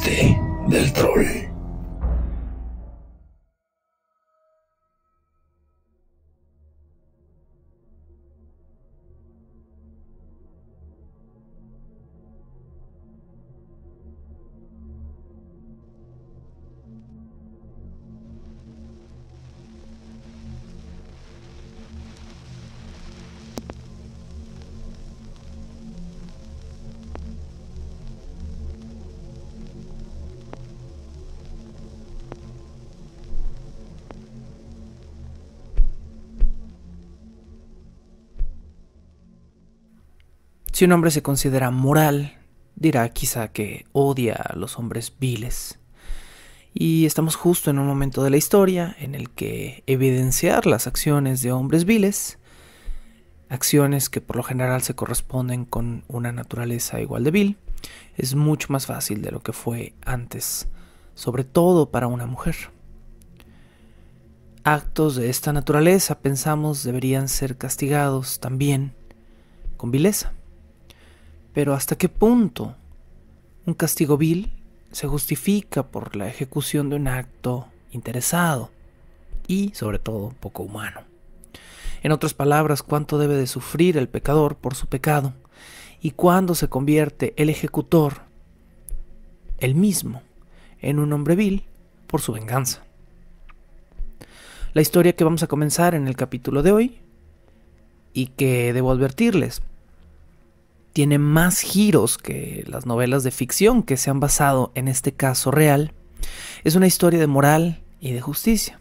puente del troll. Si un hombre se considera moral, dirá quizá que odia a los hombres viles. Y estamos justo en un momento de la historia en el que evidenciar las acciones de hombres viles, acciones que por lo general se corresponden con una naturaleza igual de vil, es mucho más fácil de lo que fue antes, sobre todo para una mujer. Actos de esta naturaleza, pensamos, deberían ser castigados también con vileza. Pero ¿hasta qué punto un castigo vil se justifica por la ejecución de un acto interesado y, sobre todo, poco humano? En otras palabras, ¿cuánto debe de sufrir el pecador por su pecado? ¿Y cuándo se convierte el ejecutor, él mismo, en un hombre vil por su venganza? La historia que vamos a comenzar en el capítulo de hoy, y que debo advertirles, tiene más giros que las novelas de ficción que se han basado en este caso real. Es una historia de moral y de justicia,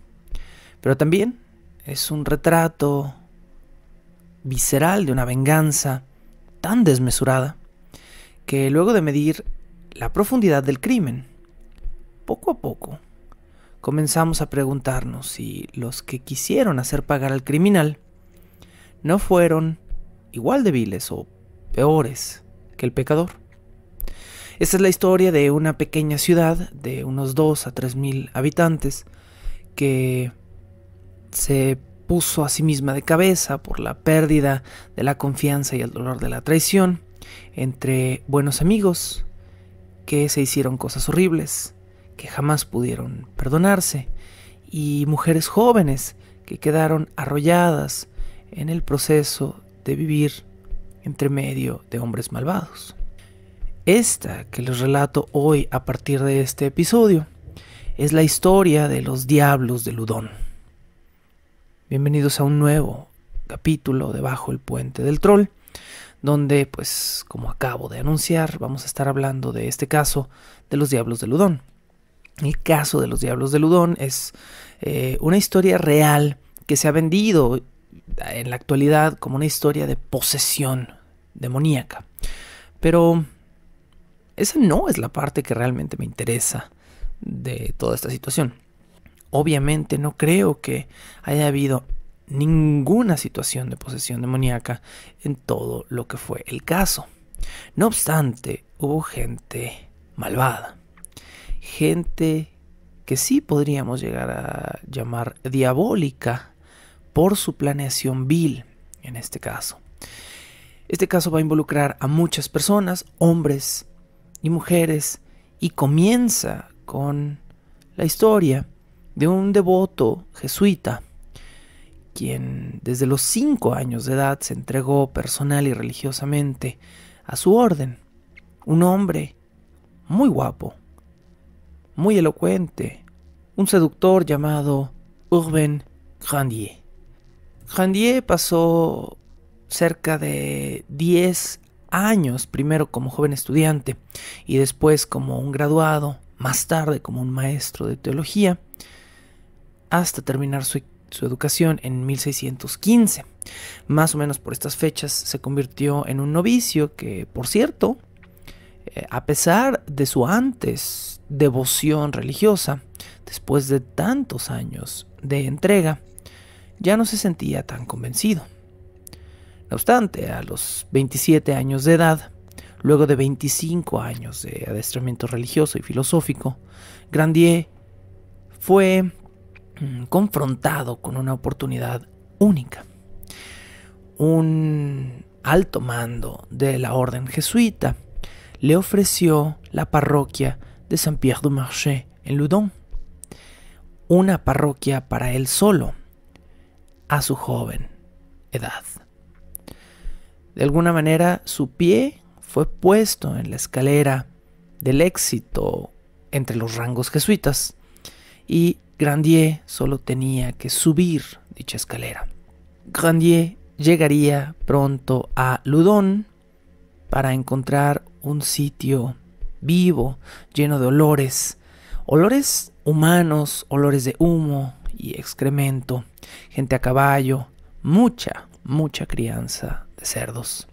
pero también es un retrato visceral de una venganza tan desmesurada que luego de medir la profundidad del crimen, poco a poco comenzamos a preguntarnos si los que quisieron hacer pagar al criminal no fueron igual de viles o peores que el pecador. Esta es la historia de una pequeña ciudad de unos 2 a 3 mil habitantes que se puso a sí misma de cabeza por la pérdida de la confianza y el dolor de la traición entre buenos amigos que se hicieron cosas horribles, que jamás pudieron perdonarse, y mujeres jóvenes que quedaron arrolladas en el proceso de vivir entre medio de hombres malvados. Esta que les relato hoy a partir de este episodio es la historia de los Diablos de Ludón. Bienvenidos a un nuevo capítulo de Bajo el Puente del Troll, donde, pues, como acabo de anunciar, vamos a estar hablando de este caso de los Diablos de Ludón. El caso de los Diablos de Ludón es una historia real que se ha vendido en la actualidad como una historia de posesión demoníaca. Pero esa no es la parte que realmente me interesa de toda esta situación. Obviamente no creo que haya habido ninguna situación de posesión demoníaca en todo lo que fue el caso. No obstante, hubo gente malvada, gente que sí podríamos llegar a llamar diabólica por su planeación vil en este caso. Este caso va a involucrar a muchas personas, hombres y mujeres, y comienza con la historia de un devoto jesuita, quien desde los 5 años de edad se entregó personal y religiosamente a su orden. Un hombre muy guapo, muy elocuente, un seductor llamado Urbain Grandier. Grandier pasó cerca de 10 años, primero como joven estudiante y después como un graduado, más tarde como un maestro de teología, hasta terminar su educación en 1615. Más o menos por estas fechas se convirtió en un novicio que, por cierto, a pesar de su antes devoción religiosa, después de tantos años de entrega, ya no se sentía tan convencido. No obstante, a los 27 años de edad, luego de 25 años de adiestramiento religioso y filosófico, Grandier fue confrontado con una oportunidad única. Un alto mando de la orden jesuita le ofreció la parroquia de Saint-Pierre-du-Marché en Loudun, una parroquia para él solo, a su joven edad. De alguna manera, su pie fue puesto en la escalera del éxito entre los rangos jesuitas y Grandier solo tenía que subir dicha escalera. Grandier llegaría pronto a Loudun para encontrar un sitio vivo, lleno de olores humanos, olores de humo y excremento, gente a caballo, mucha crianza de cerdos.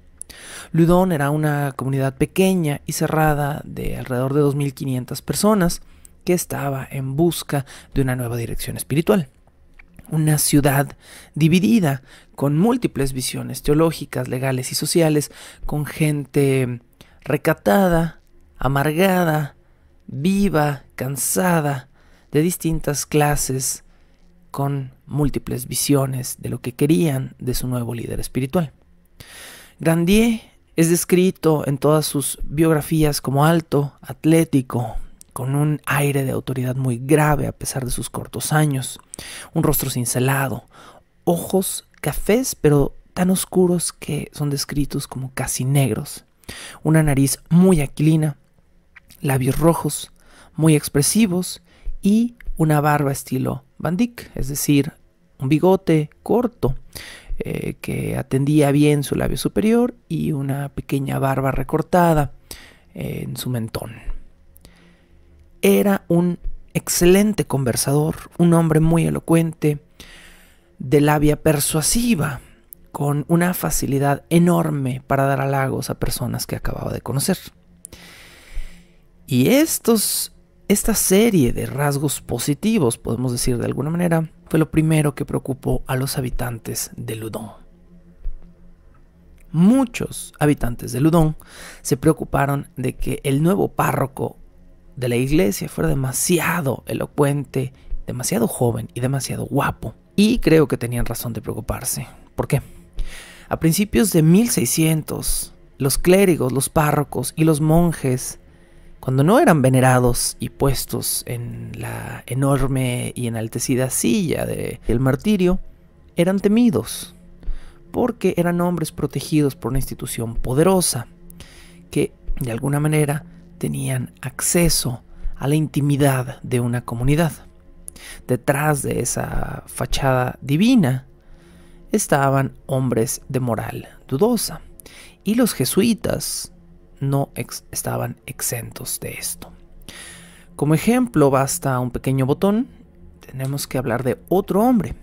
Loudun era una comunidad pequeña y cerrada de alrededor de 2.500 personas que estaba en busca de una nueva dirección espiritual. Una ciudad dividida, con múltiples visiones teológicas, legales y sociales, con gente recatada, amargada, viva, cansada, de distintas clases, con múltiples visiones de lo que querían de su nuevo líder espiritual. Grandier es descrito en todas sus biografías como alto, atlético, con un aire de autoridad muy grave a pesar de sus cortos años, un rostro cincelado, ojos cafés pero tan oscuros que son descritos como casi negros, una nariz muy aquilina, labios rojos, muy expresivos y una barba estilo Van Dyck, es decir, un bigote corto que atendía bien su labio superior y una pequeña barba recortada en su mentón. Era un excelente conversador, un hombre muy elocuente, de labia persuasiva, con una facilidad enorme para dar halagos a personas que acababa de conocer. Y esta serie de rasgos positivos, podemos decir de alguna manera, fue lo primero que preocupó a los habitantes de Loudun. Muchos habitantes de Loudun se preocuparon de que el nuevo párroco de la iglesia fuera demasiado elocuente, demasiado joven y demasiado guapo. Y creo que tenían razón de preocuparse. ¿Por qué? A principios de 1600, los clérigos, los párrocos y los monjes, cuando no eran venerados y puestos en la enorme y enaltecida silla del martirio, eran temidos, porque eran hombres protegidos por una institución poderosa, que de alguna manera tenían acceso a la intimidad de una comunidad. Detrás de esa fachada divina estaban hombres de moral dudosa, y los jesuitas no estaban exentos de esto. Como ejemplo basta un pequeño botón. Tenemos que hablar de otro hombre,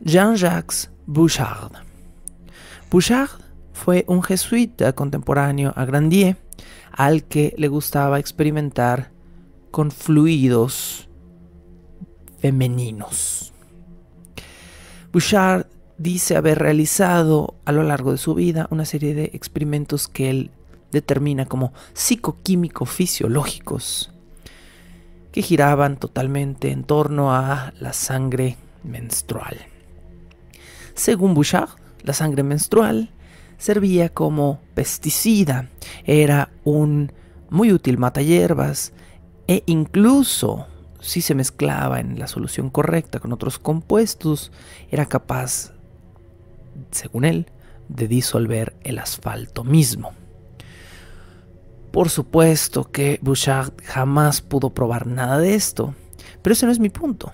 Jean-Jacques Bouchard. Bouchard fue un jesuita contemporáneo a Grandier, al que le gustaba experimentar con fluidos femeninos. Bouchard dice haber realizado a lo largo de su vida una serie de experimentos que él determina como psicoquímico-fisiológicos, que giraban totalmente en torno a la sangre menstrual. Según Bouchard, la sangre menstrual servía como pesticida, era un muy útil matahierbas e incluso, si se mezclaba en la solución correcta con otros compuestos, era capaz, según él, de disolver el asfalto mismo. Por supuesto que Bouchard jamás pudo probar nada de esto, pero ese no es mi punto.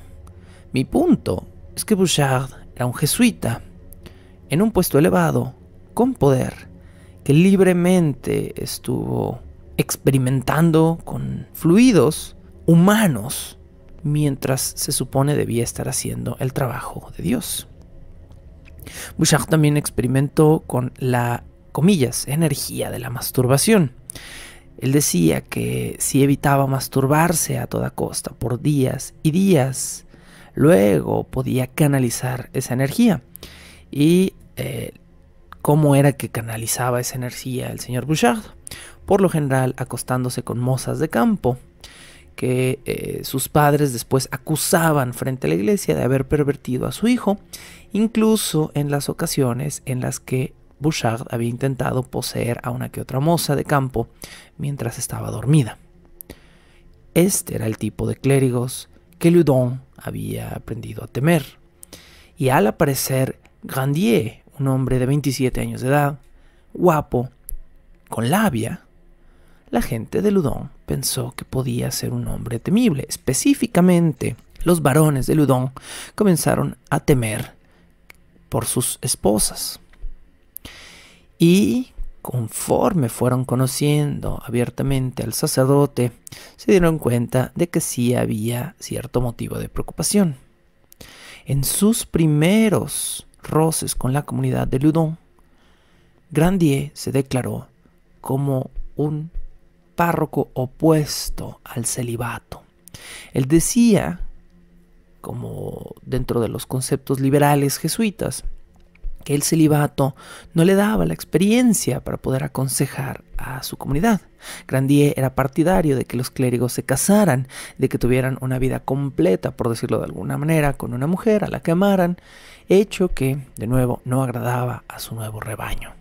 Mi punto es que Bouchard era un jesuita en un puesto elevado, con poder, que libremente estuvo experimentando con fluidos humanos mientras se supone debía estar haciendo el trabajo de Dios. Bouchard también experimentó con la, comillas, energía de la masturbación. Él decía que si evitaba masturbarse a toda costa por días y días, luego podía canalizar esa energía. Y ¿cómo era que canalizaba esa energía el señor Bouchard? Por lo general acostándose con mozas de campo, que sus padres después acusaban frente a la iglesia de haber pervertido a su hijo, incluso en las ocasiones en las que Bouchard había intentado poseer a una que otra moza de campo mientras estaba dormida. Este era el tipo de clérigos que Loudon había aprendido a temer. Y al aparecer Grandier, un hombre de 27 años de edad, guapo, con labia, la gente de Loudon pensó que podía ser un hombre temible. Específicamente, los varones de Loudon comenzaron a temer por sus esposas. Y conforme fueron conociendo abiertamente al sacerdote, se dieron cuenta de que sí había cierto motivo de preocupación. En sus primeros roces con la comunidad de Loudon, Grandier se declaró como un párroco opuesto al celibato. Él decía, como dentro de los conceptos liberales jesuitas, que el celibato no le daba la experiencia para poder aconsejar a su comunidad. Grandier era partidario de que los clérigos se casaran, de que tuvieran una vida completa, por decirlo de alguna manera, con una mujer a la que amaran, hecho que, de nuevo, no agradaba a su nuevo rebaño.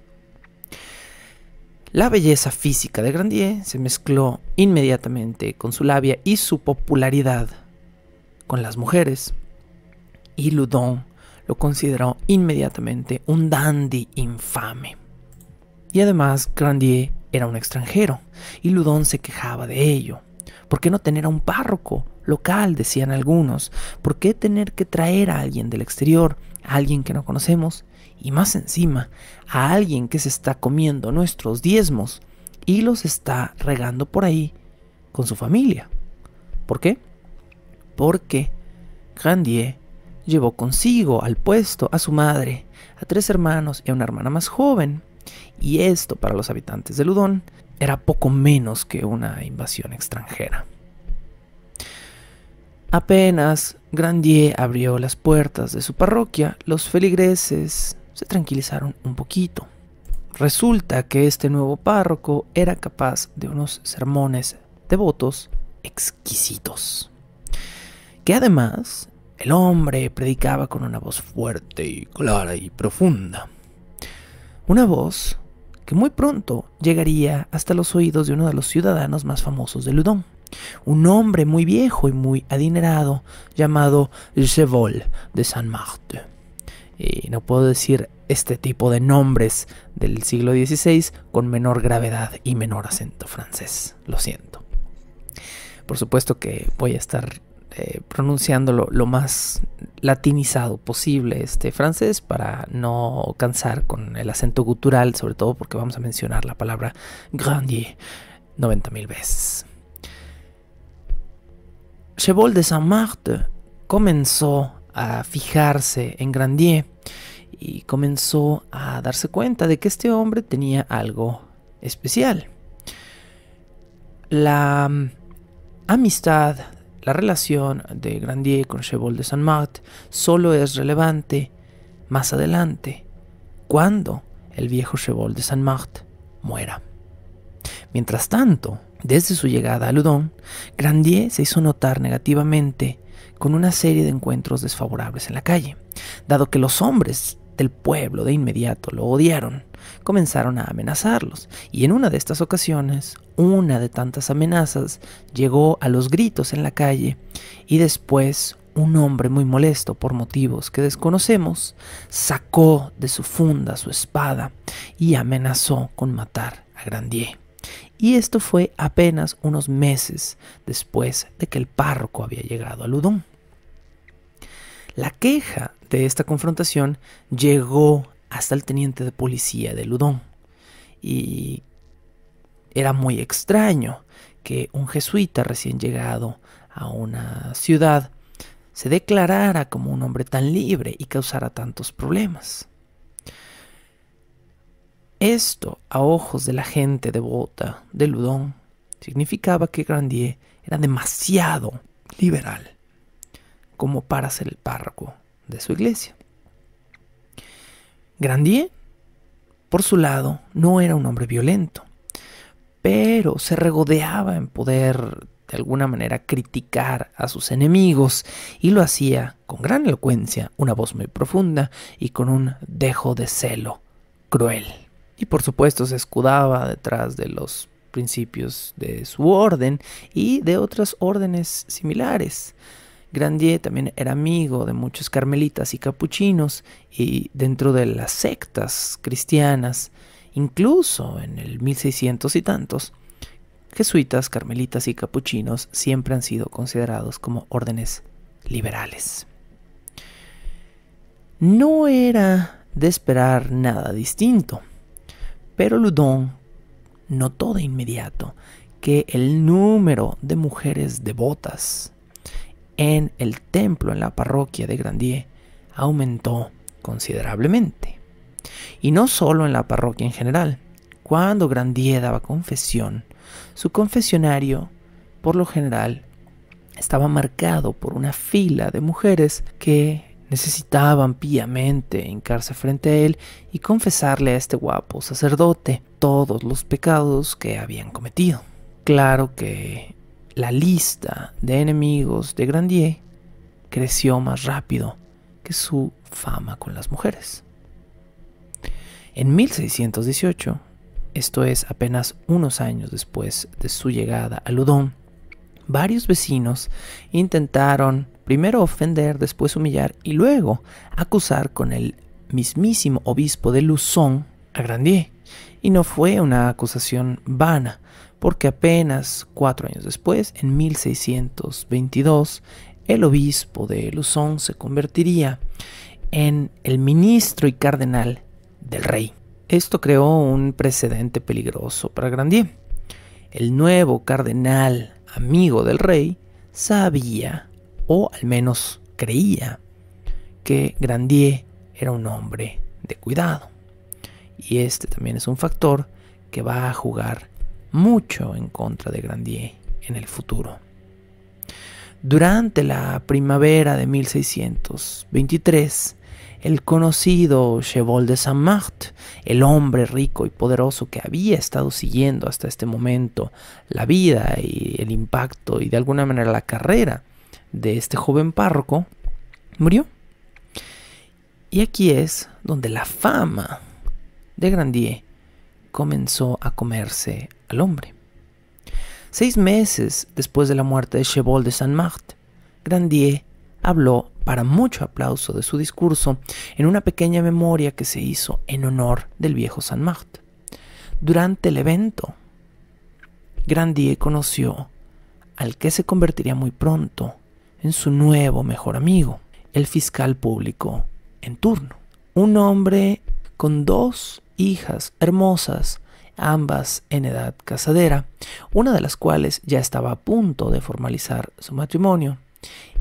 La belleza física de Grandier se mezcló inmediatamente con su labia y su popularidad con las mujeres, y Loudon lo consideró inmediatamente un dandy infame. Y además Grandier era un extranjero, y Loudon se quejaba de ello. ¿Por qué no tener a un párroco local?, decían algunos. ¿Por qué tener que traer a alguien del exterior, a alguien que no conocemos? Y más encima, a alguien que se está comiendo nuestros diezmos y los está regando por ahí con su familia. ¿Por qué? Porque Grandier llevó consigo al puesto a su madre, a 3 hermanos y a una hermana más joven. Y esto, para los habitantes de Loudon, era poco menos que una invasión extranjera. Apenas Grandier abrió las puertas de su parroquia, los feligreses se tranquilizaron un poquito. Resulta que este nuevo párroco era capaz de unos sermones devotos exquisitos, que además el hombre predicaba con una voz fuerte y clara y profunda. Una voz que muy pronto llegaría hasta los oídos de uno de los ciudadanos más famosos de Loudon, un hombre muy viejo y muy adinerado llamado Gevrol de Saint-Martin. Y no puedo decir este tipo de nombres del siglo XVI con menor gravedad y menor acento francés. Lo siento. Por supuesto que voy a estar pronunciándolo lo más latinizado posible este francés para no cansar con el acento gutural, sobre todo porque vamos a mencionar la palabra Grandier 90,000 veces. Gevrol de Saint-Martin comenzó a fijarse en Grandier y comenzó a darse cuenta de que este hombre tenía algo especial. La amistad, la relación de Grandier con Gevrol de Saint-Martin solo es relevante más adelante, cuando el viejo Gevrol de Saint-Martin muera. Mientras tanto, desde su llegada a Loudon, Grandier se hizo notar negativamente con una serie de encuentros desfavorables en la calle. Dado que los hombres del pueblo de inmediato lo odiaron, comenzaron a amenazarlos, y en una de estas ocasiones, una de tantas amenazas llegó a los gritos en la calle, y después un hombre muy molesto por motivos que desconocemos sacó de su funda su espada y amenazó con matar a Grandier. Y esto fue apenas unos meses después de que el párroco había llegado a Loudon. La queja de esta confrontación llegó hasta el teniente de policía de Loudon, y era muy extraño que un jesuita recién llegado a una ciudad se declarara como un hombre tan libre y causara tantos problemas. Esto, a ojos de la gente devota de Loudon, significaba que Grandier era demasiado liberal como para ser el párroco de su iglesia. Grandier, por su lado, no era un hombre violento, pero se regodeaba en poder de alguna manera criticar a sus enemigos, y lo hacía con gran elocuencia, una voz muy profunda y con un dejo de celo cruel. Y por supuesto se escudaba detrás de los principios de su orden y de otras órdenes similares. Grandier también era amigo de muchos carmelitas y capuchinos, y dentro de las sectas cristianas, incluso en el 1600 y tantos, jesuitas, carmelitas y capuchinos siempre han sido considerados como órdenes liberales. No era de esperar nada distinto, pero Loudon notó de inmediato que el número de mujeres devotas en el templo, en la parroquia de Grandier, aumentó considerablemente. Y no solo en la parroquia en general. Cuando Grandier daba confesión, su confesionario, por lo general, estaba marcado por una fila de mujeres que necesitaban piamente hincarse frente a él y confesarle a este guapo sacerdote todos los pecados que habían cometido. Claro que la lista de enemigos de Grandier creció más rápido que su fama con las mujeres. En 1618, esto es apenas unos años después de su llegada a Loudun, varios vecinos intentaron primero ofender, después humillar y luego acusar con el mismísimo obispo de Luçon a Grandier. Y no fue una acusación vana, porque apenas 4 años después, en 1622, el obispo de Luçon se convertiría en el ministro y cardenal del rey. Esto creó un precedente peligroso para Grandier. El nuevo cardenal, amigo del rey, sabía, o al menos creía, que Grandier era un hombre de cuidado. Y este también es un factor que va a jugar mucho en contra de Grandier en el futuro. Durante la primavera de 1623, el conocido Cheval de Saint-Martin, el hombre rico y poderoso que había estado siguiendo hasta este momento la vida y el impacto y de alguna manera la carrera de este joven párroco, murió. Y aquí es donde la fama de Grandier comenzó a comerse al hombre. 6 meses después de la muerte de Cheval de Saint-Martin, Grandier habló para mucho aplauso de su discurso en una pequeña memoria que se hizo en honor del viejo Saint-Martin. Durante el evento, Grandier conoció al que se convertiría muy pronto en su nuevo mejor amigo, el fiscal público en turno, un hombre con 2 hijas hermosas, ambas en edad casadera, una de las cuales ya estaba a punto de formalizar su matrimonio,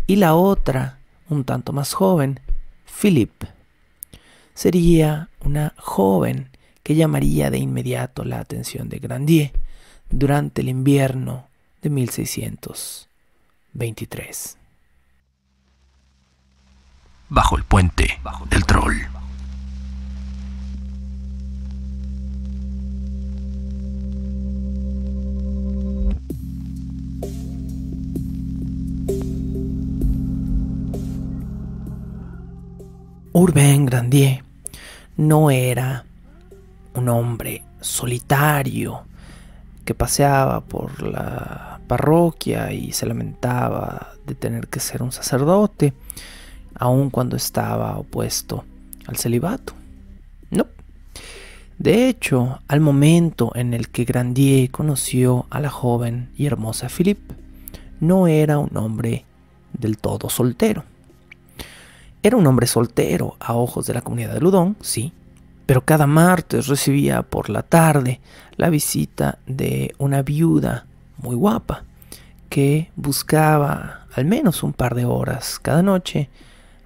y la otra, un tanto más joven, Philippe. Sería una joven que llamaría de inmediato la atención de Grandier durante el invierno de 1623. Bajo el puente del troll. Urbain Grandier no era un hombre solitario que paseaba por la parroquia y se lamentaba de tener que ser un sacerdote, aun cuando estaba opuesto al celibato. No. De hecho, al momento en el que Grandier conoció a la joven y hermosa Philippe, no era un hombre del todo soltero. Era un hombre soltero a ojos de la comunidad de Loudun, sí, pero cada martes recibía por la tarde la visita de una viuda muy guapa que buscaba al menos un par de horas cada noche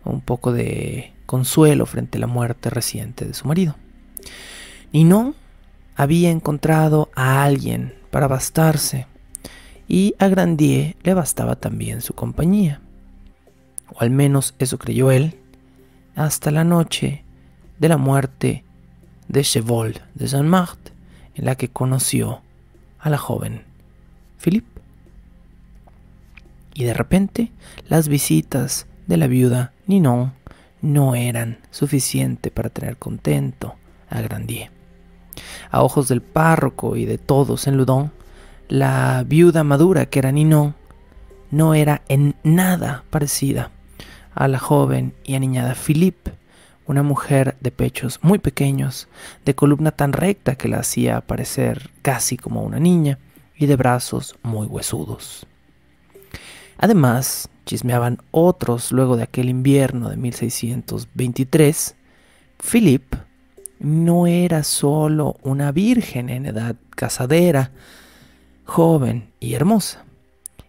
un poco de consuelo frente a la muerte reciente de su marido. Ninon había encontrado a alguien para bastarse, y a Grandier le bastaba también su compañía, o al menos eso creyó él, hasta la noche de la muerte de Cheval de Saint-Martin, en la que conoció a la joven Philippe. Y de repente, las visitas de la viuda Ninon no eran suficiente para tener contento a Grandier. A ojos del párroco y de todos en Loudun, La viuda madura que era Ninon no era en nada parecida a la joven y aniñada Philippe, una mujer de pechos muy pequeños, de columna tan recta que la hacía parecer casi como una niña y de brazos muy huesudos. Además, chismeaban otros luego de aquel invierno de 1623, Philippe no era solo una virgen en edad casadera, joven y hermosa.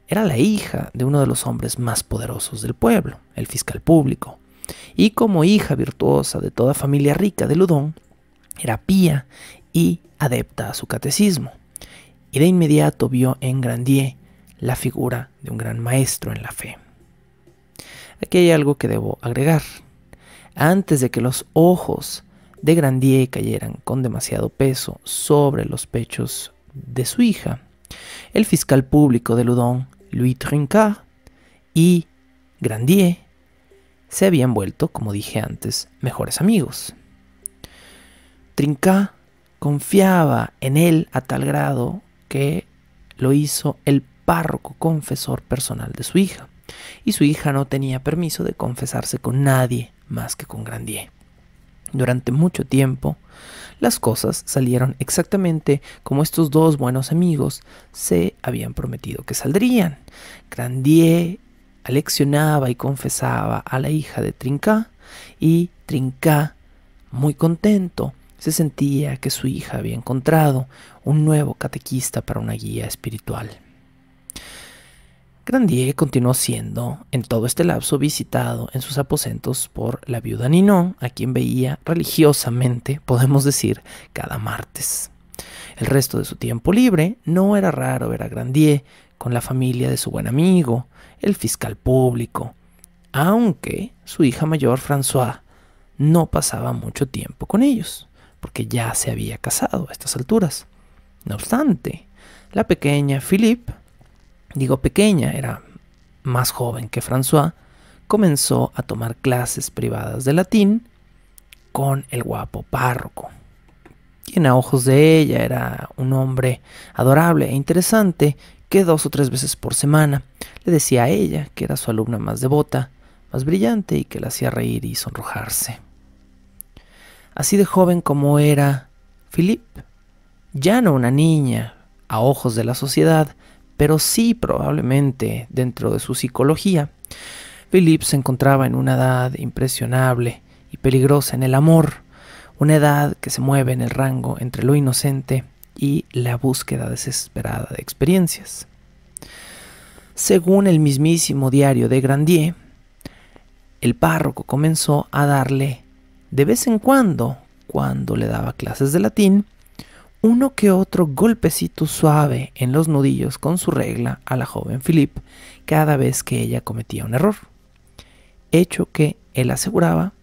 Era la hija de uno de los hombres más poderosos del pueblo, el fiscal público. Y como hija virtuosa de toda familia rica de Loudun, era pía y adepta a su catecismo. Y de inmediato vio en Grandier la figura de un gran maestro en la fe. Aquí hay algo que debo agregar. Antes de que los ojos de Grandier cayeran con demasiado peso sobre los pechos de su hija, el fiscal público de Loudun, Louis Trinquart, y Grandier se habían vuelto, como dije antes, mejores amigos. Trinquart confiaba en él a tal grado que lo hizo el párroco confesor personal de su hija, y su hija no tenía permiso de confesarse con nadie más que con Grandier. Durante mucho tiempo, las cosas salieron exactamente como estos dos buenos amigos se habían prometido que saldrían. Grandier aleccionaba y confesaba a la hija de Trinquart, y Trinquart, muy contento, se sentía que su hija había encontrado un nuevo catequista para una guía espiritual. Grandier continuó siendo, en todo este lapso, visitado en sus aposentos por la viuda Ninon, a quien veía religiosamente, podemos decir, cada martes. El resto de su tiempo libre no era raro ver a Grandier con la familia de su buen amigo, el fiscal público, aunque su hija mayor, Françoise, no pasaba mucho tiempo con ellos, porque ya se había casado a estas alturas. No obstante, la pequeña Philippe, digo pequeña, era más joven que François, comenzó a tomar clases privadas de latín con el guapo párroco, quien a ojos de ella era un hombre adorable e interesante que 2 o 3 veces por semana le decía a ella que era su alumna más devota, más brillante y que la hacía reír y sonrojarse. Así de joven como era Philippe, ya no una niña a ojos de la sociedad, pero sí probablemente dentro de su psicología, Philippe se encontraba en una edad impresionable y peligrosa en el amor, una edad que se mueve en el rango entre lo inocente y la búsqueda desesperada de experiencias. Según el mismísimo diario de Grandier, el párroco comenzó a darle de vez en cuando le daba clases de latín, uno que otro golpecito suave en los nudillos con su regla a la joven Philippe cada vez que ella cometía un error, hecho que él aseguraba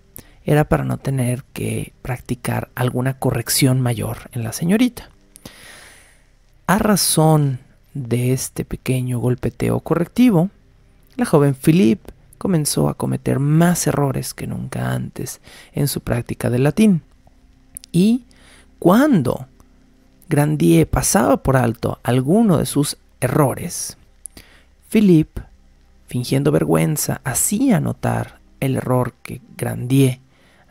era para no tener que practicar alguna corrección mayor en la señorita. A razón de este pequeño golpeteo correctivo, la joven Philippe comenzó a cometer más errores que nunca antes en su práctica del latín. Y cuando Grandier pasaba por alto alguno de sus errores, Philippe, fingiendo vergüenza, hacía notar el error que Grandier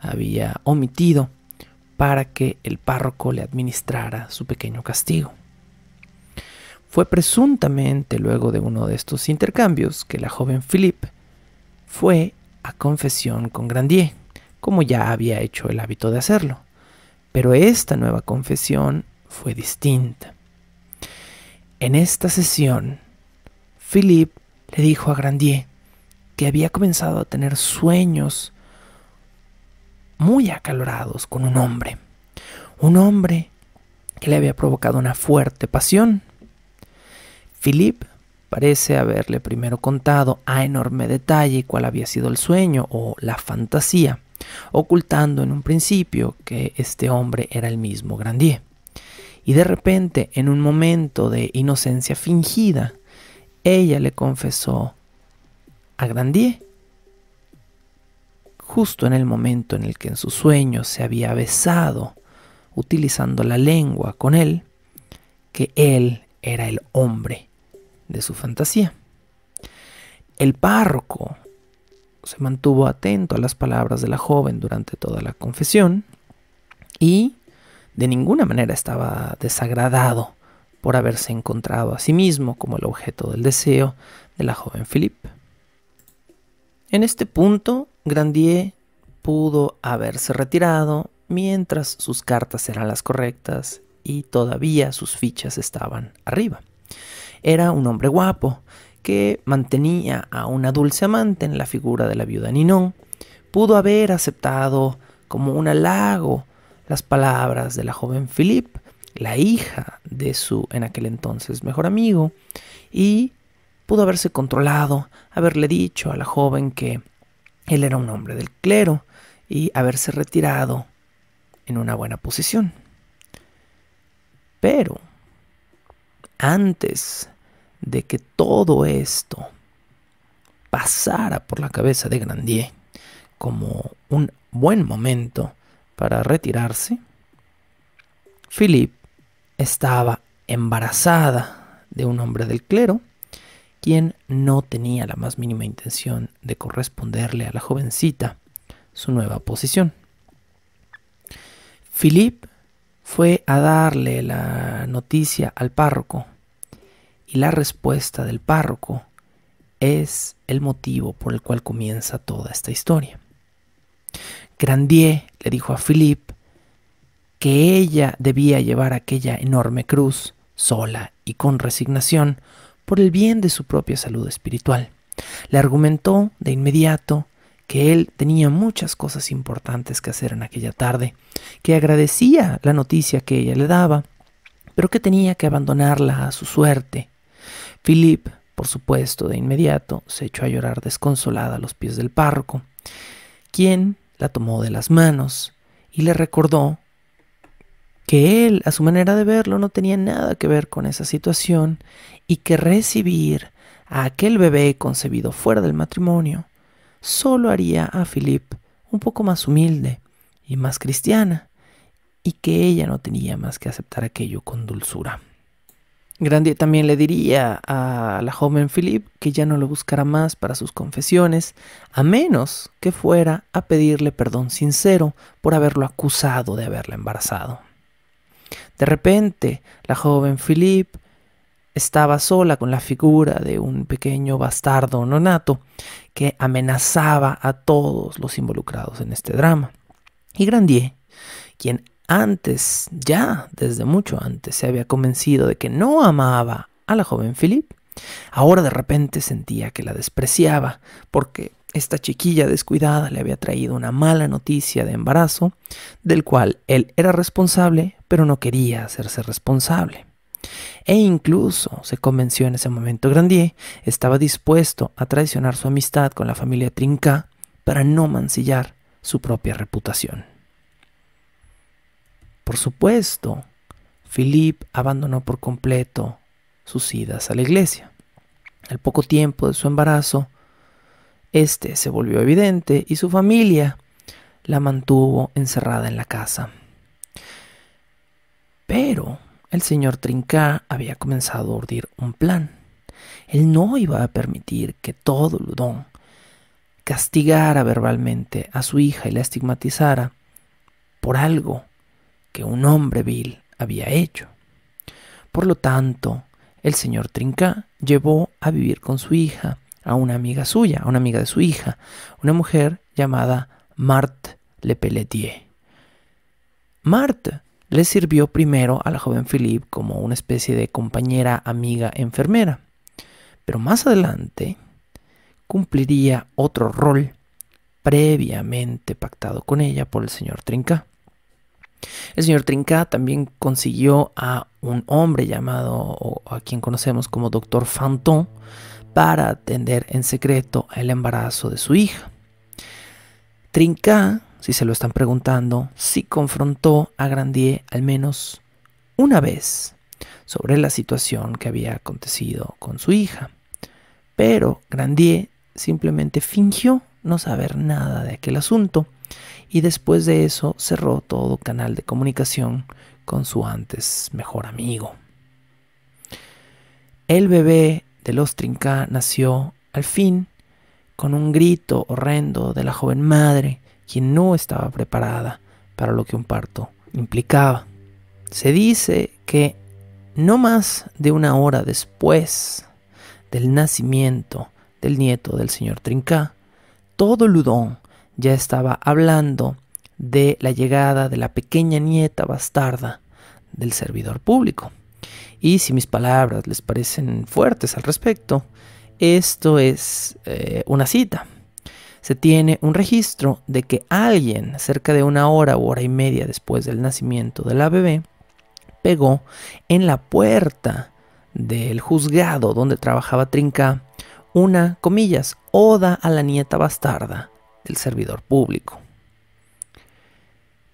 había omitido para que el párroco le administrara su pequeño castigo. Fue presuntamente luego de uno de estos intercambios que la joven Philippe fue a confesión con Grandier, como ya había hecho el hábito de hacerlo. Pero esta nueva confesión fue distinta. En esta sesión, Philippe le dijo a Grandier que había comenzado a tener sueños muy acalorados con un hombre que le había provocado una fuerte pasión. Philippe parece haberle primero contado a enorme detalle cuál había sido el sueño o la fantasía, ocultando en un principio que este hombre era el mismo Grandier. Y de repente, en un momento de inocencia fingida, ella le confesó a Grandier, justo en el momento en el que en su sueño se había besado, utilizando la lengua con él, que él era el hombre de su fantasía. El párroco se mantuvo atento a las palabras de la joven durante toda la confesión y de ninguna manera estaba desagradado por haberse encontrado a sí mismo como el objeto del deseo de la joven Philippe. En este punto, Grandier pudo haberse retirado mientras sus cartas eran las correctas y todavía sus fichas estaban arriba. Era un hombre guapo que mantenía a una dulce amante en la figura de la viuda Ninon. Pudo haber aceptado como un halago las palabras de la joven Philippe, la hija de su en aquel entonces mejor amigo, y pudo haberse controlado, haberle dicho a la joven que él era un hombre del clero y haberse retirado en una buena posición. Pero antes de que todo esto pasara por la cabeza de Grandier como un buen momento para retirarse, Philippe estaba embarazada de un hombre del clero, quien no tenía la más mínima intención de corresponderle a la jovencita su nueva posición. Philippe fue a darle la noticia al párroco, y la respuesta del párroco es el motivo por el cual comienza toda esta historia. Grandier le dijo a Philippe que ella debía llevar aquella enorme cruz sola y con resignación por el bien de su propia salud espiritual. Le argumentó de inmediato que él tenía muchas cosas importantes que hacer en aquella tarde, que agradecía la noticia que ella le daba, pero que tenía que abandonarla a su suerte. Philippe, por supuesto, de inmediato se echó a llorar desconsolada a los pies del párroco, quien la tomó de las manos y le recordó que él, a su manera de verlo, no tenía nada que ver con esa situación y que recibir a aquel bebé concebido fuera del matrimonio solo haría a Philippe un poco más humilde y más cristiana, y que ella no tenía más que aceptar aquello con dulzura. Grandier también le diría a la joven Philippe que ya no lo buscara más para sus confesiones, a menos que fuera a pedirle perdón sincero por haberlo acusado de haberla embarazado. De repente, la joven Philippe estaba sola con la figura de un pequeño bastardo nonato que amenazaba a todos los involucrados en este drama. Y Grandier, quien antes, ya desde mucho antes, se había convencido de que no amaba a la joven Philippe, ahora de repente sentía que la despreciaba porque esta chiquilla descuidada le había traído una mala noticia de embarazo, del cual él era responsable, pero no quería hacerse responsable. E incluso, se convenció en ese momento Grandier, estaba dispuesto a traicionar su amistad con la familia Trinquat para no mancillar su propia reputación. Por supuesto, Philippe abandonó por completo sus idas a la iglesia. Al poco tiempo de su embarazo, este se volvió evidente y su familia la mantuvo encerrada en la casa. Pero el señor Trinquat había comenzado a urdir un plan. Él no iba a permitir que todo Loudun castigara verbalmente a su hija y la estigmatizara por algo que un hombre vil había hecho. Por lo tanto, el señor Trinquat llevó a vivir con su hija a una amiga suya, a una amiga de su hija, una mujer llamada Marthe Lepelletier. Marthe le sirvió primero a la joven Philippe como una especie de compañera, amiga, enfermera, pero más adelante cumpliría otro rol previamente pactado con ella por el señor Trinquat. El señor Trinquat también consiguió a un hombre llamado, o a quien conocemos como Doctor Fanton, para atender en secreto el embarazo de su hija. Trinquat, si se lo están preguntando, sí confrontó a Grandier al menos una vez sobre la situación que había acontecido con su hija, pero Grandier simplemente fingió no saber nada de aquel asunto y después de eso cerró todo canal de comunicación con su antes mejor amigo. El bebé de los Trinca nació al fin con un grito horrendo de la joven madre, quien no estaba preparada para lo que un parto implicaba. Se dice que no más de una hora después del nacimiento del nieto del señor Trinca, todo Loudun ya estaba hablando de la llegada de la pequeña nieta bastarda del servidor público. Y si mis palabras les parecen fuertes al respecto, esto es una cita. Se tiene un registro de que alguien, cerca de una hora u hora y media después del nacimiento de la bebé, pegó en la puerta del juzgado donde trabajaba Trinca una, comillas, oda a la nieta bastarda del servidor público.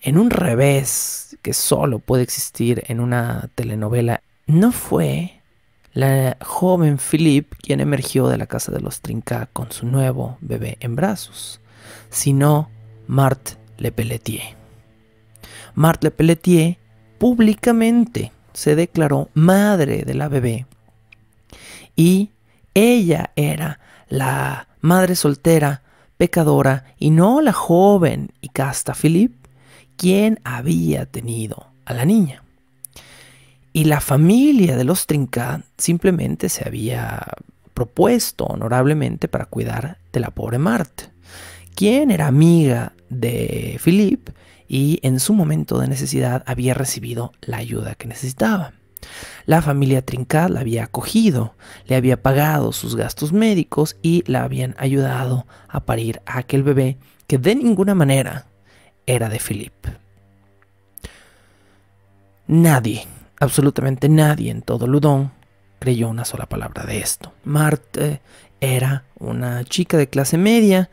En un revés que solo puede existir en una telenovela, no fue la joven Philippe quien emergió de la casa de los Trinca con su nuevo bebé en brazos, sino Marthe Lepelletier. Marthe Lepelletier públicamente se declaró madre de la bebé y ella era la madre soltera, pecadora, y no la joven y casta Philippe, quien había tenido a la niña. Y la familia de los Trinca simplemente se había propuesto honorablemente para cuidar de la pobre Marthe, quien era amiga de Philippe y en su momento de necesidad había recibido la ayuda que necesitaba. La familia Trinca la había acogido, le había pagado sus gastos médicos y la habían ayudado a parir a aquel bebé que de ninguna manera era de Philippe. Nadie, absolutamente nadie en todo Loudun creyó una sola palabra de esto. Marthe era una chica de clase media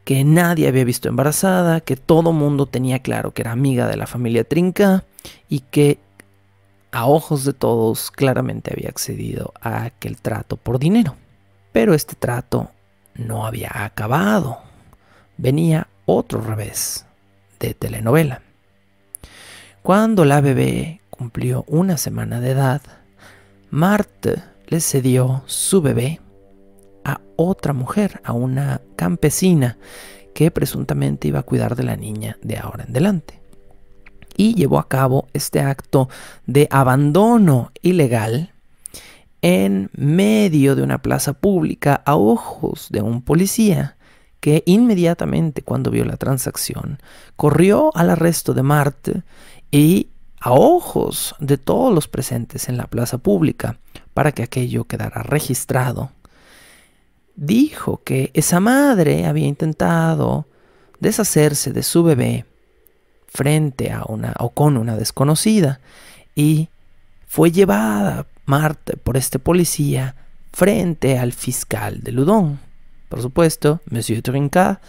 que nadie había visto embarazada, que todo mundo tenía claro que era amiga de la familia Trinca y que a ojos de todos claramente había accedido a aquel trato por dinero. Pero este trato no había acabado. Venía otro revés de telenovela. Cuando la bebé cumplió una semana de edad, Marthe le cedió su bebé a otra mujer, a una campesina que presuntamente iba a cuidar de la niña de ahora en adelante. Y llevó a cabo este acto de abandono ilegal en medio de una plaza pública a ojos de un policía que inmediatamente cuando vio la transacción corrió al arresto de Marthe y a ojos de todos los presentes en la plaza pública para que aquello quedara registrado, dijo que esa madre había intentado deshacerse de su bebé frente a con una desconocida y fue llevada Marthe por este policía frente al fiscal de Loudun, por supuesto, Monsieur Trinca,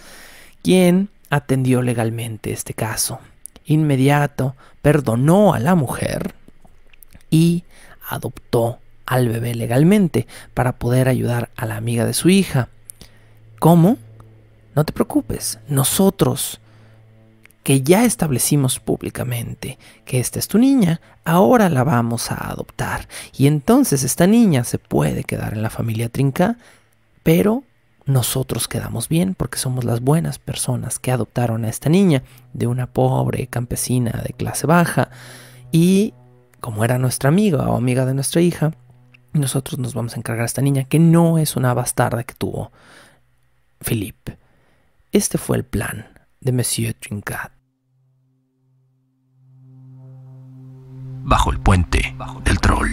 quien atendió legalmente este caso. Inmediato perdonó a la mujer y adoptó al bebé legalmente para poder ayudar a la amiga de su hija. ¿Cómo? No te preocupes, nosotros que ya establecimos públicamente que esta es tu niña, ahora la vamos a adoptar. Y entonces esta niña se puede quedar en la familia Trinca, pero nosotros quedamos bien porque somos las buenas personas que adoptaron a esta niña de una pobre campesina de clase baja. Y como era nuestra amiga o amiga de nuestra hija, nosotros nos vamos a encargar a esta niña que no es una bastarda que tuvo Philippe. Este fue el plan de Monsieur Trinca. Bajo el puente del troll.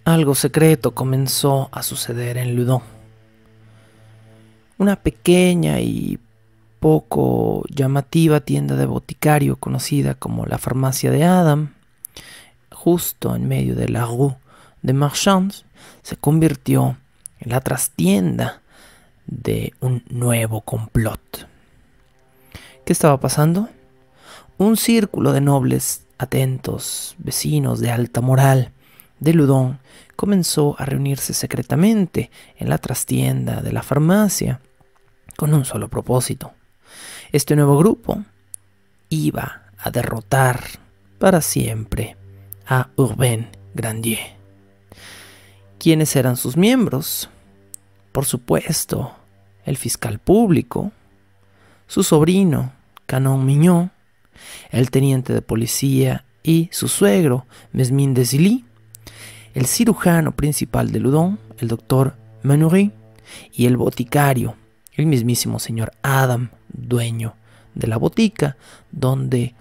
Algo secreto comenzó a suceder en Loudun. Una pequeña y poco llamativa tienda de boticario conocida como la farmacia de Adam, justo en medio de la rue de Marchands, se convirtió en la trastienda de un nuevo complot. ¿Qué estaba pasando? Un círculo de nobles atentos, vecinos de alta moral de Loudun, comenzó a reunirse secretamente en la trastienda de la farmacia con un solo propósito. Este nuevo grupo iba a derrotar para siempre a Urbain Grandier. ¿Quiénes eran sus miembros? Por supuesto, el fiscal público, su sobrino, Canon Mignon, el teniente de policía y su suegro, Mesmin de Zilly, el cirujano principal de Loudun, el doctor Manoury, y el boticario, el mismísimo señor Adam, dueño de la botica, donde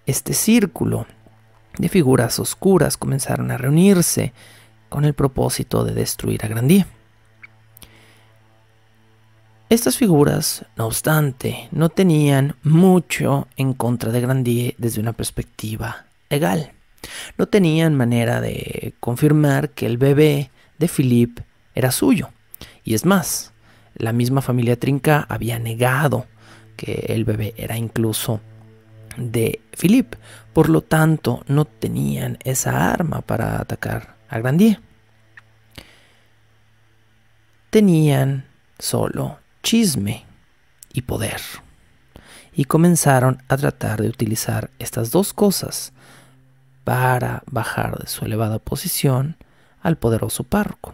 este círculo de figuras oscuras comenzaron a reunirse con el propósito de destruir a Grandier. Estas figuras, no obstante, no tenían mucho en contra de Grandier desde una perspectiva legal. No tenían manera de confirmar que el bebé de Philippe era suyo. Y es más, la misma familia Trinca había negado que el bebé era incluso de Philippe. Por lo tanto, no tenían esa arma para atacar a Grandier. Tenían solo chisme y poder. Y comenzaron a tratar de utilizar estas dos cosas para bajar de su elevada posición al poderoso párroco,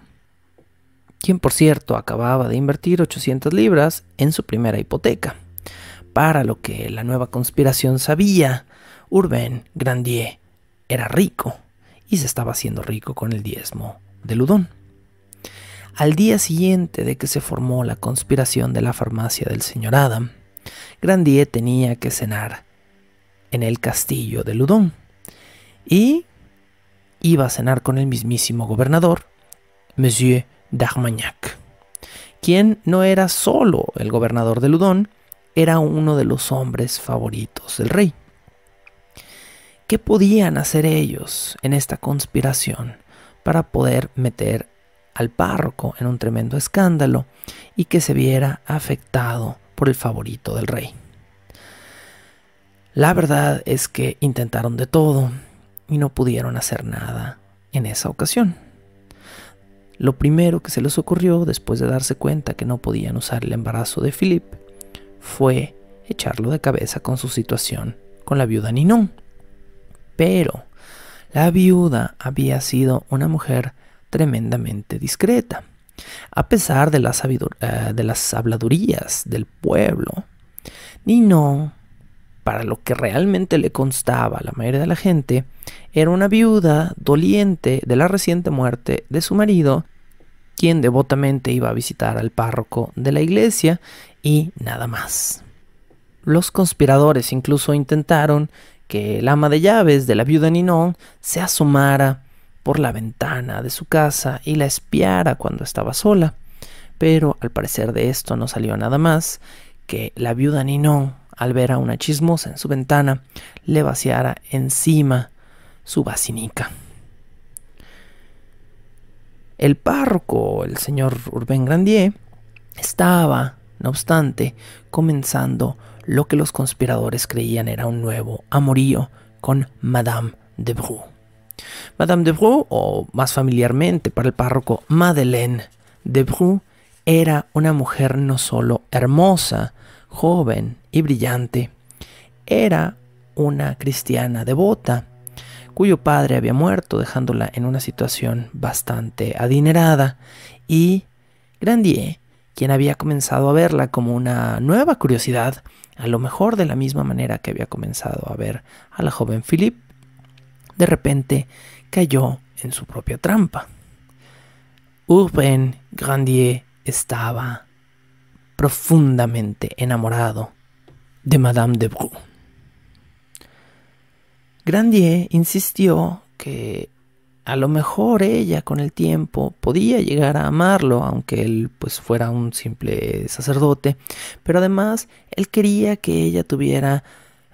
quien por cierto acababa de invertir 800 libras en su primera hipoteca. Para lo que la nueva conspiración sabía, Urbain Grandier era rico y se estaba haciendo rico con el diezmo de Loudun. Al día siguiente de que se formó la conspiración de la farmacia del señor Adam, Grandier tenía que cenar en el castillo de Loudun y iba a cenar con el mismísimo gobernador, Monsieur d'Armagnac, quien no era solo el gobernador de Loudun, era uno de los hombres favoritos del rey. ¿Qué podían hacer ellos en esta conspiración para poder meter al párroco en un tremendo escándalo y que se viera afectado por el favorito del rey? La verdad es que intentaron de todo y no pudieron hacer nada en esa ocasión. Lo primero que se les ocurrió después de darse cuenta que no podían usar el embarazo de Philippe fue echarlo de cabeza con su situación con la viuda Ninon. Pero la viuda había sido una mujer tremendamente discreta. A pesar de las habladurías del pueblo, Ninon, para lo que realmente le constaba a la mayoría de la gente, era una viuda doliente de la reciente muerte de su marido, quien devotamente iba a visitar al párroco de la iglesia y nada más. Los conspiradores incluso intentaron que el ama de llaves de la viuda Ninon se asomara por la ventana de su casa y la espiara cuando estaba sola, pero al parecer de esto no salió nada más que la viuda Ninon, al ver a una chismosa en su ventana, le vaciara encima su basinica. El párroco, el señor Urbain Grandier, estaba, no obstante, comenzando lo que los conspiradores creían era un nuevo amorío con Madame de Brou. Madame de Brou, o más familiarmente para el párroco Madeleine de Brou, era una mujer no solo hermosa, joven y brillante, era una cristiana devota, cuyo padre había muerto dejándola en una situación bastante adinerada, y Grandier, quien había comenzado a verla como una nueva curiosidad, a lo mejor de la misma manera que había comenzado a ver a la joven Philippe, de repente cayó en su propia trampa. Urbain Grandier estaba profundamente enamorado de Madame de Brou. Grandier insistió que a lo mejor ella con el tiempo podía llegar a amarlo, aunque él pues fuera un simple sacerdote, pero además él quería que ella tuviera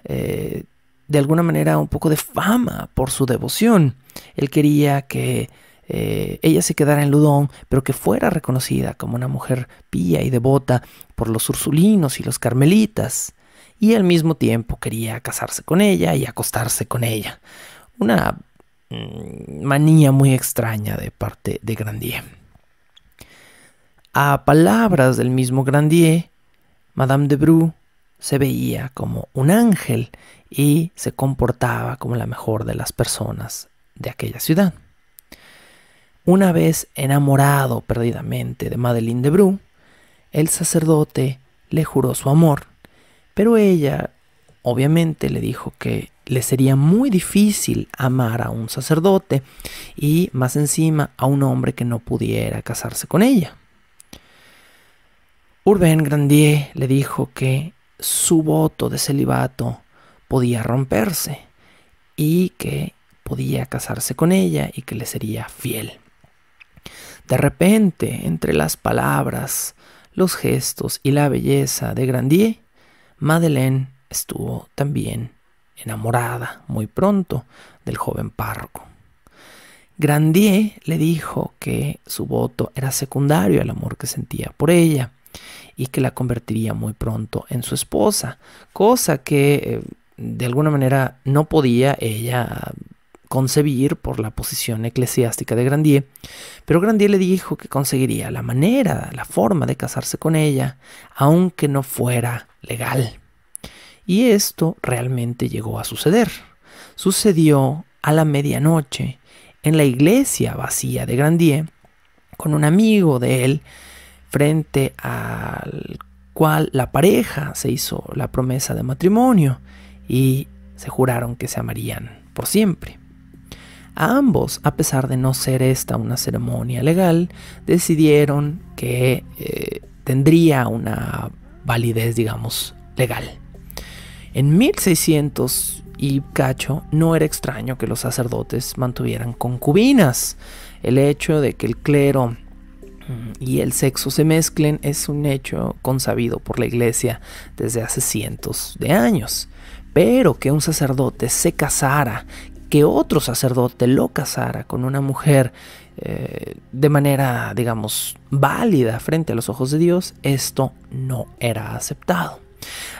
de alguna manera un poco de fama por su devoción. Él quería que ella se quedara en Loudun, pero que fuera reconocida como una mujer pía y devota por los ursulinos y los carmelitas. y al mismo tiempo quería casarse con ella y acostarse con ella. Una manía muy extraña de parte de Grandier. A palabras del mismo Grandier, Madame de Bru se veía como un ángel y se comportaba como la mejor de las personas de aquella ciudad. Una vez enamorado perdidamente de Madeleine de Bru, el sacerdote le juró su amor, pero ella obviamente le dijo que le sería muy difícil amar a un sacerdote y más encima a un hombre que no pudiera casarse con ella. Urbain Grandier le dijo que su voto de celibato podía romperse y que podía casarse con ella y que le sería fiel. De repente, entre las palabras, los gestos y la belleza de Grandier, Madeleine estuvo también enamorada muy pronto del joven párroco. Grandier le dijo que su voto era secundario al amor que sentía por ella y que la convertiría muy pronto en su esposa, cosa que de alguna manera no podía ella concebir por la posición eclesiástica de Grandier, pero Grandier le dijo que conseguiría la manera, la forma de casarse con ella, aunque no fuera legal. Y esto realmente llegó a suceder. Sucedió a la medianoche en la iglesia vacía de Grandier, con un amigo de él, frente al cual la pareja se hizo la promesa de matrimonio y se juraron que se amarían por siempre. A ambos, a pesar de no ser esta una ceremonia legal, decidieron que tendría una validez, digamos, legal. En 1600 y cacho no era extraño que los sacerdotes mantuvieran concubinas. El hecho de que el clero y el sexo se mezclen es un hecho consabido por la iglesia desde hace cientos de años. Pero que un sacerdote se casara, que otro sacerdote lo casara con una mujer de manera, digamos, válida frente a los ojos de Dios, esto no era aceptado.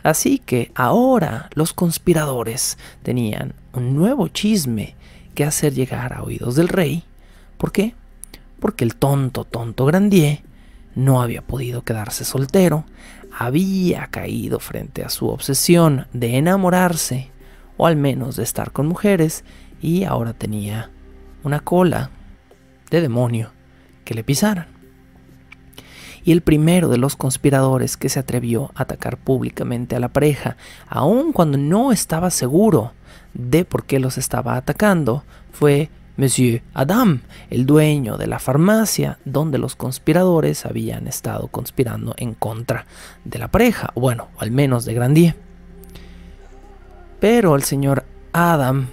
Así que ahora los conspiradores tenían un nuevo chisme que hacer llegar a oídos del rey. ¿Por qué? Porque el tonto Grandier no había podido quedarse soltero, había caído frente a su obsesión de enamorarse, o al menos de estar con mujeres, y ahora tenía una cola de demonio que le pisaran. Y el primero de los conspiradores que se atrevió a atacar públicamente a la pareja, aun cuando no estaba seguro de por qué los estaba atacando, fue Monsieur Adam, el dueño de la farmacia donde los conspiradores habían estado conspirando en contra de la pareja, bueno, o al menos de Grandier. Pero el señor Adam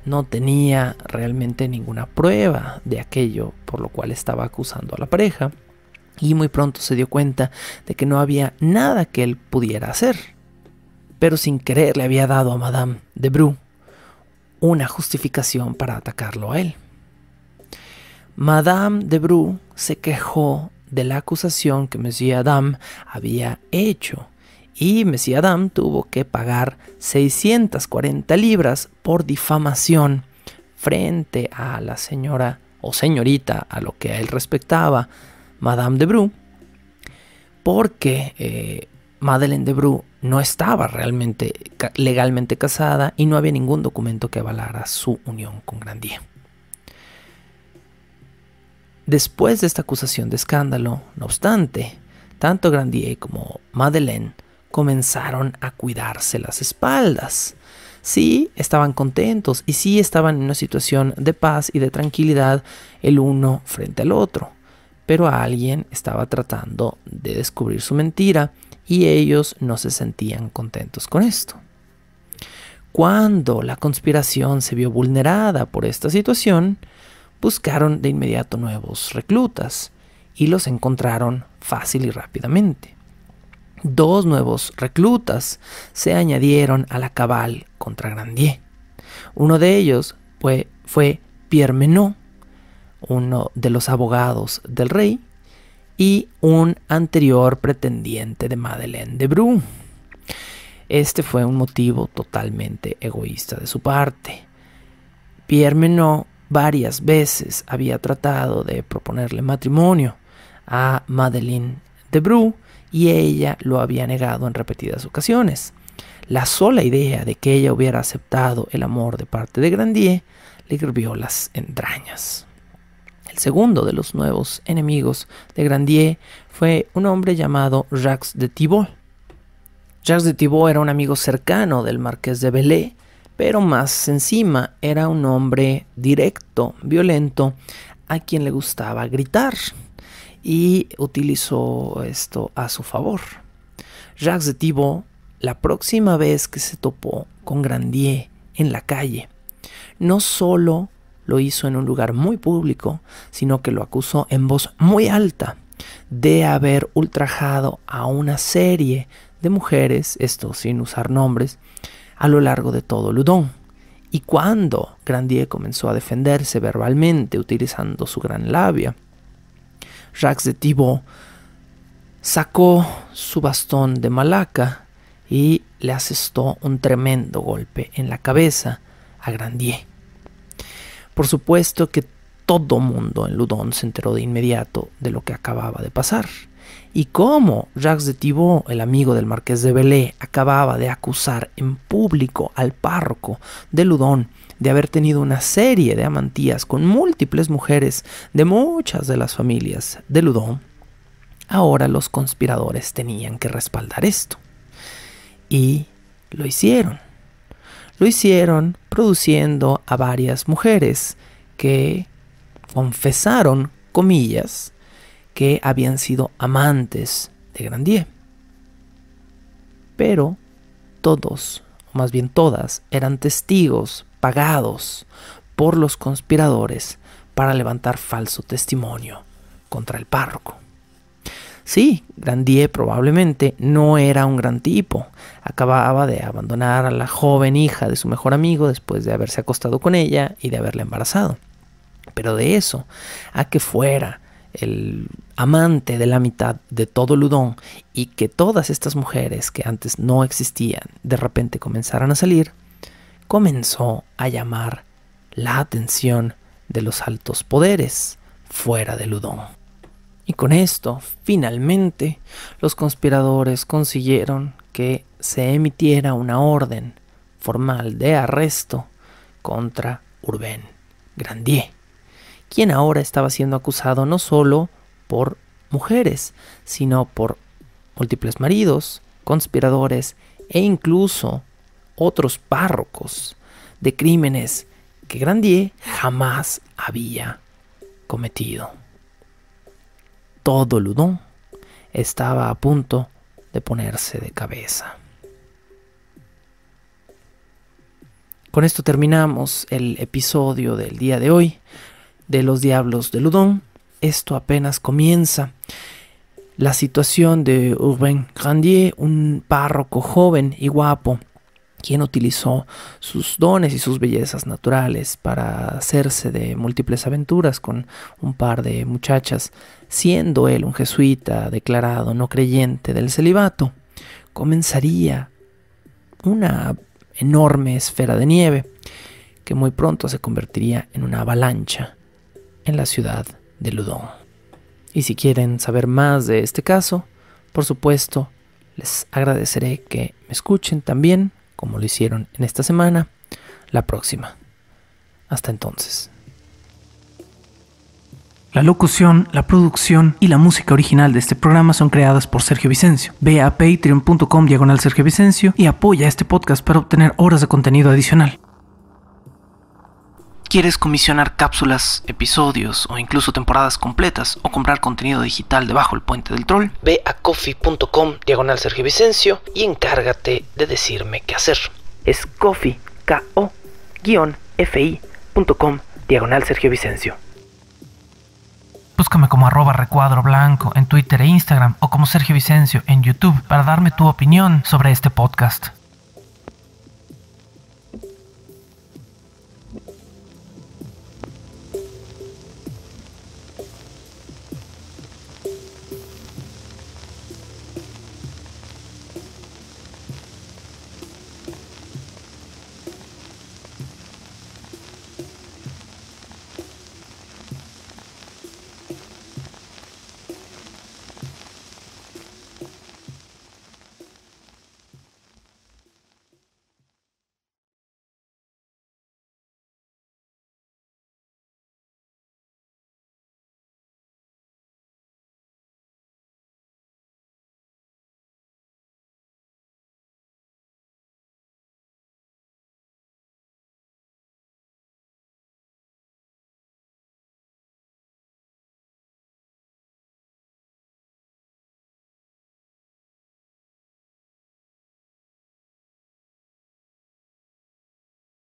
no tenía realmente ninguna prueba de aquello por lo cual estaba acusando a la pareja, y muy pronto se dio cuenta de que no había nada que él pudiera hacer. Pero sin querer le había dado a Madame de Bru una justificación para atacarlo a él. Madame de Bru se quejó de la acusación que Monsieur Adam había hecho, y Monsieur Adam tuvo que pagar 640 libras por difamación frente a la señora o señorita, a lo que a él respectaba, Madame de Bru, porque Madeleine de Bru no estaba realmente legalmente casada y no había ningún documento que avalara su unión con Grandier. Después de esta acusación de escándalo, no obstante, tanto Grandier como Madeleine comenzaron a cuidarse las espaldas. Sí, estaban contentos y sí estaban en una situación de paz y de tranquilidad el uno frente al otro, pero alguien estaba tratando de descubrir su mentira y ellos no se sentían contentos con esto. Cuando la conspiración se vio vulnerada por esta situación, buscaron de inmediato nuevos reclutas y los encontraron fácil y rápidamente. 2 nuevos reclutas se añadieron a la cabal contra Grandier. Uno de ellos fue Pierre Menot, uno de los abogados del rey y un anterior pretendiente de Madeleine de Bru. Este fue un motivo totalmente egoísta de su parte. Pierre Menot varias veces había tratado de proponerle matrimonio a Madeleine de Brou y ella lo había negado en repetidas ocasiones. La sola idea de que ella hubiera aceptado el amor de parte de Grandier le hirvió las entrañas. El segundo de los nuevos enemigos de Grandier fue un hombre llamado Jacques de Thibault. Jacques de Thibault era un amigo cercano del marqués de Bellay, pero más encima era un hombre directo, violento, a quien le gustaba gritar, y utilizó esto a su favor. Jacques de Thibault, la próxima vez que se topó con Grandier en la calle, no solo lo hizo en un lugar muy público, sino que lo acusó en voz muy alta de haber ultrajado a una serie de mujeres, esto sin usar nombres, a lo largo de todo Loudun. Y cuando Grandier comenzó a defenderse verbalmente utilizando su gran labia, Jacques de Thibault sacó su bastón de malaca y le asestó un tremendo golpe en la cabeza a Grandier. Por supuesto que todo mundo en Loudun se enteró de inmediato de lo que acababa de pasar. Y como Jacques de Thibault, el amigo del marqués de Bellay, acababa de acusar en público al párroco de Loudun de haber tenido una serie de amantías con múltiples mujeres de muchas de las familias de Loudun, ahora los conspiradores tenían que respaldar esto. Y lo hicieron. Lo hicieron produciendo a varias mujeres que confesaron, comillas, que habían sido amantes de Grandier. Pero todos, o más bien todas, eran testigos pagados por los conspiradores para levantar falso testimonio contra el párroco. Sí, Grandier probablemente no era un gran tipo. Acababa de abandonar a la joven hija de su mejor amigo después de haberse acostado con ella y de haberla embarazado. Pero de eso a que fuera el amante de la mitad de todo Loudun y que todas estas mujeres que antes no existían de repente comenzaran a salir, comenzó a llamar la atención de los altos poderes fuera de Loudun. Y con esto, finalmente, los conspiradores consiguieron que se emitiera una orden formal de arresto contra Urbain Grandier, quien ahora estaba siendo acusado no solo por mujeres, sino por múltiples maridos, conspiradores e incluso otros párrocos de crímenes que Grandier jamás había cometido. Todo Loudun estaba a punto de ponerse de cabeza. Con esto terminamos el episodio del día de hoy de Los Diablos de Loudun. Esto apenas comienza. La situación de Urbain Grandier, un párroco joven y guapo, quien utilizó sus dones y sus bellezas naturales para hacerse de múltiples aventuras con un par de muchachas, siendo él un jesuita declarado no creyente del celibato, comenzaría una enorme esfera de nieve que muy pronto se convertiría en una avalancha en la ciudad de Loudun. Y si quieren saber más de este caso, por supuesto, les agradeceré que me escuchen también, como lo hicieron en esta semana, la próxima. Hasta entonces. La locución, la producción y la música original de este programa son creadas por Sergio Vicencio. Ve a patreon.com/Sergio Vicencio y apoya este podcast para obtener horas de contenido adicional. ¿Quieres comisionar cápsulas, episodios o incluso temporadas completas o comprar contenido digital de Bajo el Puente del Troll? Ve a coffee.com/Sergio Vicencio y encárgate de decirme qué hacer. Es coffee, ko-fi.com/Sergio Vicencio. Búscame como @recuadroblanco en Twitter e Instagram o como Sergio Vicencio en YouTube para darme tu opinión sobre este podcast.